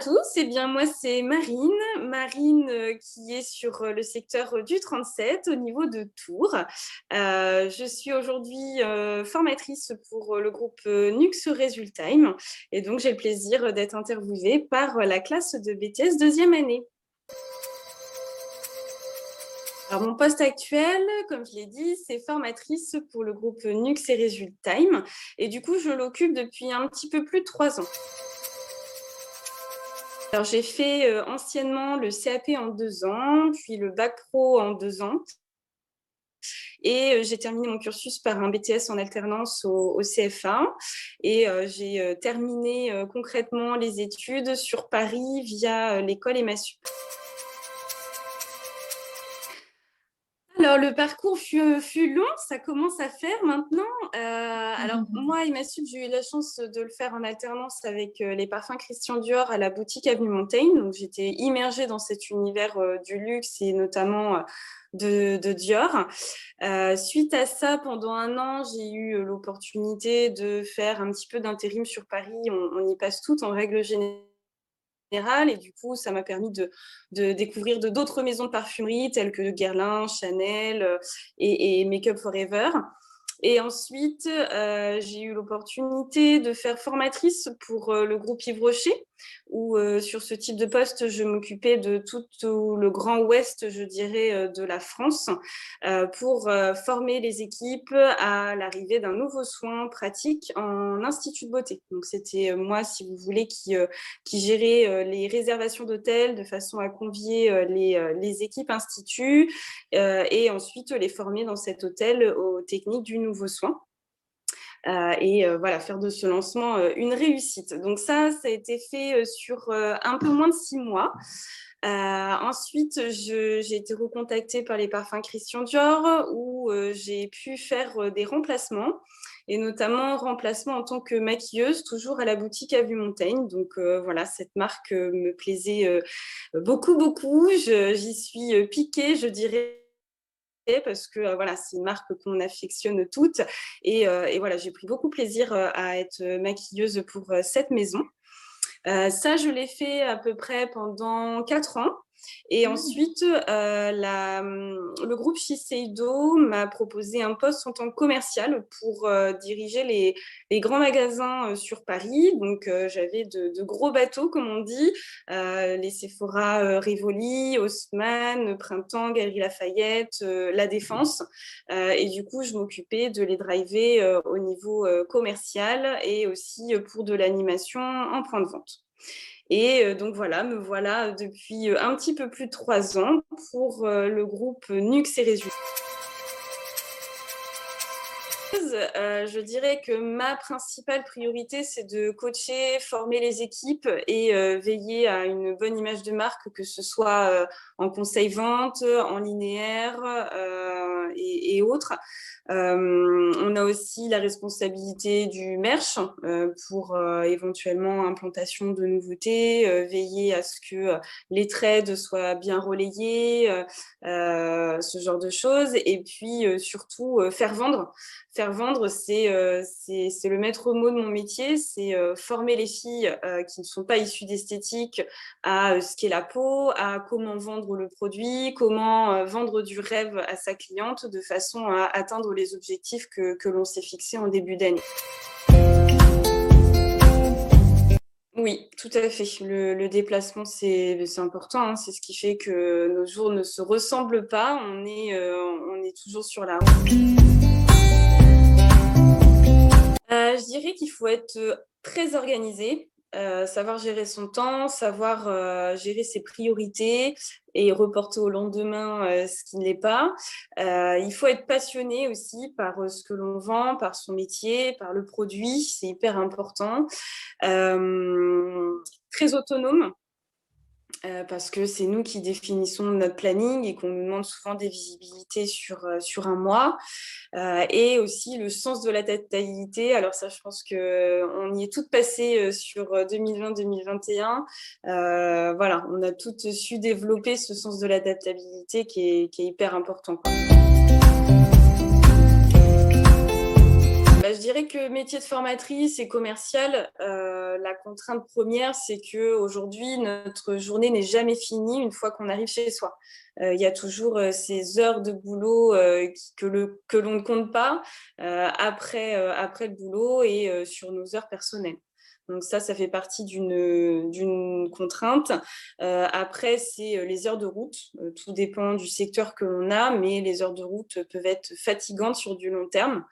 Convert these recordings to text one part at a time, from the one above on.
tous, eh bien moi c'est Marine, qui est sur le secteur du 37 au niveau de Tours. Je suis aujourd'hui formatrice pour le groupe Nux Resultime et donc j'ai le plaisir d'être interviewée par la classe de BTS deuxième année. Alors, mon poste actuel, comme je l'ai dit, c'est formatrice pour le groupe Nux et Resultime et du coup je l'occupe depuis un petit peu plus de 3 ans. Alors, j'ai fait anciennement le CAP en 2 ans, puis le bac pro en 2 ans. Et j'ai terminé mon cursus par un BTS en alternance au CFA. Et j'ai terminé concrètement les études sur Paris via l'école EMASUP. Alors, le parcours fut long, ça commence à faire maintenant. Alors, moi, EMASUP, j'ai eu la chance de le faire en alternance avec les parfums Christian Dior à la boutique Avenue Montaigne. Donc, j'étais immergée dans cet univers du luxe et notamment de Dior. Suite à ça, pendant 1 an, j'ai eu l'opportunité de faire un petit peu d'intérim sur Paris. On y passe toutes en règle générale. Et du coup, ça m'a permis de découvrir d'autres maisons de parfumerie telles que Guerlain, Chanel et Make Up Forever. Et ensuite, j'ai eu l'opportunité de faire formatrice pour le groupe Yves Rocher, où sur ce type de poste, je m'occupais de tout le grand ouest, je dirais, de la France, pour former les équipes à l'arrivée d'un nouveau soin pratique en institut de beauté. Donc, c'était moi, si vous voulez, qui gérait les réservations d'hôtels de façon à convier les équipes instituts et ensuite les former dans cet hôtel aux techniques du nouveau soin. Voilà, faire de ce lancement une réussite. Donc ça a été fait sur un peu moins de 6 mois. Ensuite, j'ai été recontactée par les parfums Christian Dior où j'ai pu faire des remplacements et notamment remplacement en tant que maquilleuse, toujours à la boutique Avenue Montaigne. Donc voilà, cette marque me plaisait beaucoup, beaucoup. J'y suis piquée, je dirais, parce que voilà, c'est une marque qu'on affectionne toutes. Et voilà, j'ai pris beaucoup plaisir à être maquilleuse pour cette maison. Ça, je l'ai fait à peu près pendant 4 ans. Et ensuite, le groupe Shiseido m'a proposé un poste en tant que commercial pour diriger les grands magasins sur Paris. Donc, j'avais de gros bateaux, comme on dit, les Sephora, Rivoli, Haussmann, Printemps, Galeries Lafayette, La Défense. Et du coup, je m'occupais de les driver au niveau commercial et aussi pour de l'animation en point de vente. Et donc voilà, me voilà depuis un petit peu plus de 3 ans pour le groupe Nux et Résultats. Je dirais que ma principale priorité, c'est de coacher, former les équipes et veiller à une bonne image de marque, que ce soit en conseil vente, en linéaire et autres. On a aussi la responsabilité du merch pour éventuellement implantation de nouveautés, veiller à ce que les trades soient bien relayés, ce genre de choses. Et puis surtout, faire vendre. Faire vendre, c'est le maître mot de mon métier, c'est former les filles qui ne sont pas issues d'esthétique à ce qu'est la peau, à comment vendre le produit, comment vendre du rêve à sa cliente de façon à atteindre les objectifs que l'on s'est fixés en début d'année. Oui, tout à fait. Le déplacement, c'est important, hein. C'est ce qui fait que nos jours ne se ressemblent pas. On est toujours sur la route. Je dirais qu'il faut être très organisé, savoir gérer son temps, savoir gérer ses priorités et reporter au lendemain ce qui ne l'est pas. Il faut être passionné aussi par ce que l'on vend, par son métier, par le produit, c'est hyper important. Très autonome. Parce que c'est nous qui définissons notre planning et qu'on nous demande souvent des visibilités sur un mois. Et aussi le sens de l'adaptabilité. Alors ça, je pense qu'on y est toutes passées sur 2020-2021. Voilà, on a toutes su développer ce sens de l'adaptabilité qui est hyper important, quoi. Je dirais que métier de formatrice et commerciale, la contrainte première, c'est qu'aujourd'hui, notre journée n'est jamais finie une fois qu'on arrive chez soi. Il y a toujours ces heures de boulot que l'on ne compte pas après le boulot et sur nos heures personnelles. Donc ça fait partie d'une contrainte. Après, c'est les heures de route. Tout dépend du secteur que l'on a, mais les heures de route peuvent être fatigantes sur du long terme.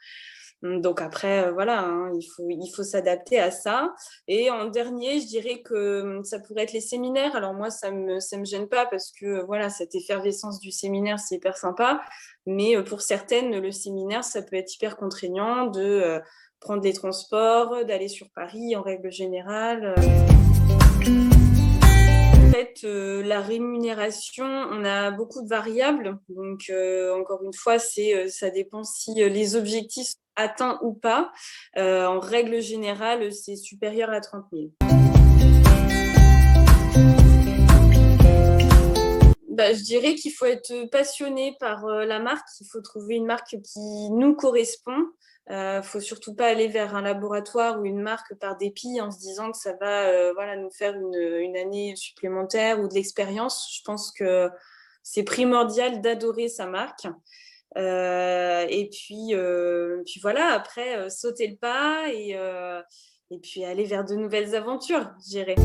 Donc après, voilà, hein, il faut s'adapter à ça. Et en dernier, je dirais que ça pourrait être les séminaires. Alors moi, ça me gêne pas parce que voilà, cette effervescence du séminaire, c'est hyper sympa. Mais pour certaines, le séminaire, ça peut être hyper contraignant de prendre les transports, d'aller sur Paris en règle générale. En fait, la rémunération, on a beaucoup de variables. Donc, encore une fois, ça dépend si les objectifs sont atteints ou pas. En règle générale, c'est supérieur à 30 000. Je dirais qu'il faut être passionné par la marque. Il faut trouver une marque qui nous correspond. Faut surtout pas aller vers un laboratoire ou une marque par dépit en se disant que ça va voilà, nous faire une année supplémentaire ou de l'expérience. Je pense que c'est primordial d'adorer sa marque. Et puis voilà, après, sauter le pas et puis aller vers de nouvelles aventures, je dirais.